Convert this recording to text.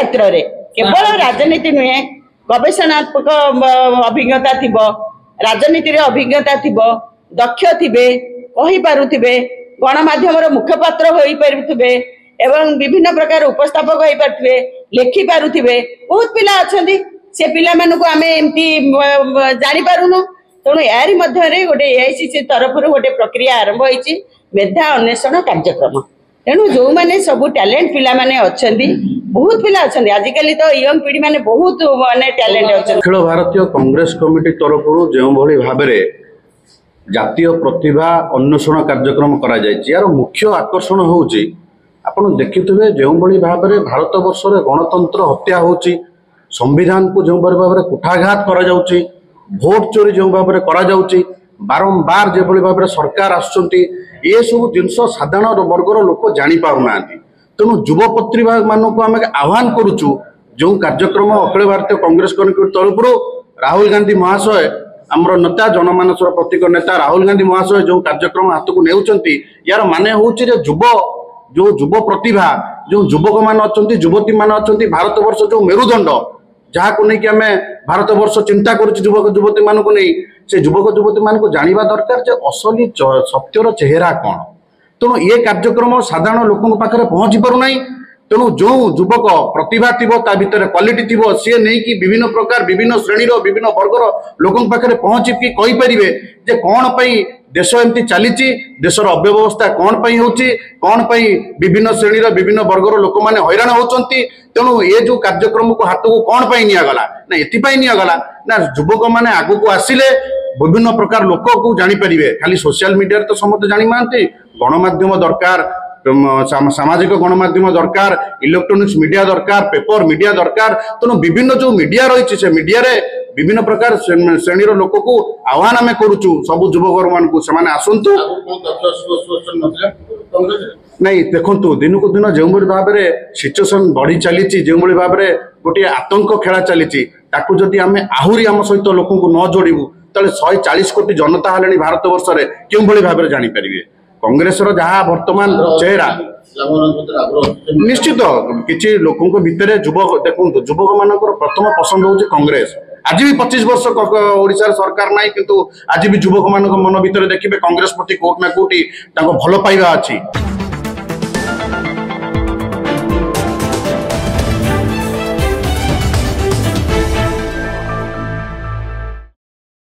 क्षेत्र में केवल राजनीति नुहे गवेषणात्मक अभिज्ञता थी राजनीति अभिज्ञता थी दक्ष थे कही पारुथिबे गणमाध्यम मुखपात्र हो पारुथिबे एवं विभिन्न प्रकार उपस्थापक हो पारुथिबे लेखि पारुथिबे बहुत पिला अछंती से पिला मानकु आमे एमती जानि पारुनु तेणु यारी मध्य गोटे एआईसीसी तरफ गोटे प्रक्रिया आरंभ होइछि मेधा अन्वेषण कार्यक्रम तेणु जो माने सब टैलेंट पिला माने अछंती बहुत पिला अछंती आजिकली तो यंग पीढ़ी माने बहुत माने टैलेंट अछंती अखिल भारतीय कांग्रेस कमिटी तरफ जो भली भाबरे जातीय प्रतिभा अन्वेषण कार्यक्रम करा जायछि यार मुख्य आकर्षण होउछि आपण देखिथिबे जो भली भाबरे भारत वर्ष रे गणतंत्र हत्या होउछि संविधान को जो भाव में कुठाघात करा जाउछि भोट चोरी जो भाव में करा जाउछि बारंबार जो भाव में सरकार आसुचंती ये सब जिनस साधारण वर्गर लोक जानी पारुना तेणु युव प्रतिभा मानक आम आह्वान करुचु जो कार्यक्रम अखिल भारतीय कांग्रेस कमिटी तरफ राहुल गांधी महाशय आमर नेता जनमानस प्रतीक नेता राहुल गांधी महाशय जो कार्यक्रम हाथ को नेउचंती यार माने होउछि जे जो युव प्रतिभा जो युवक मान अच्छा युवती मान अच्छा भारत वर्ष जो मेरुदंड जहाँ को नहीं कि आम भारत वर्ष चिंता करुच्च युवक युवती मान को नहीं से युवक युवती मान को जानवा दरकार जे असली सत्यर चेहरा कौन तेणु ये कार्यक्रम साधारण लोकों पाखे पहुंची पारना तेणु जो युवक प्रतिभा थी भितर क्वालिटी थी सी नहीं कि विभिन्न प्रकार विभिन्न श्रेणीर विभिन्न वर्गर लोकों पाखे पहुंची कहीपर जे कौन पाई देश एमती चली देशर अव्यवस्था कौन पाई होची कौन पाई विभिन्न श्रेणीर विभिन्न वर्गर लोक मैंने हैरान होचंती तेणु ये जो कार्यक्रम को हाथ को कौन पाई नियागला ना एथिपाई नियागला ना युवक मैंने आगु को आसिले विभिन्न प्रकार लोक को जानीपारे खाली सोशल मीडिया तो समस्त जानी मानती गणमाध्यम दरकार सामाजिक गणमाध्यम दरकार इलेक्ट्रोनिक्स मीडिया दरकार पेपर मीडिया दरकार तेणु विभिन्न जो मीडिया रही से मीडिया रे विभिन्न प्रकार श्रेणीर लोक को आह्वान आम करुचु सब युवक मान को सेमाने आसंतु नहीं देखंतु दिन को दिन जो भाव में सिचुएसन बढ़ी चली जो भाव में गोटे आतंक खेला चली ताकू जदि आम आहरी आम सहित लोक को न जोड़ू ताले 140 कोटी जनता हेले भारत वर्ष में क्यों भाव में जानीपारे कांग्रेस जहाँ वर्तमान चेहरा निश्चित किसी लोकों भितर युवक देखो युवक मान प्रथम पसंद हूँ कांग्रेस आज भी 25 वर्ष ओडिशा सरकार ना किंतु आज भी युवक मान मन भितर देखिए कांग्रेस प्रति कोट ना कोटी भल पाइबा अच्छी।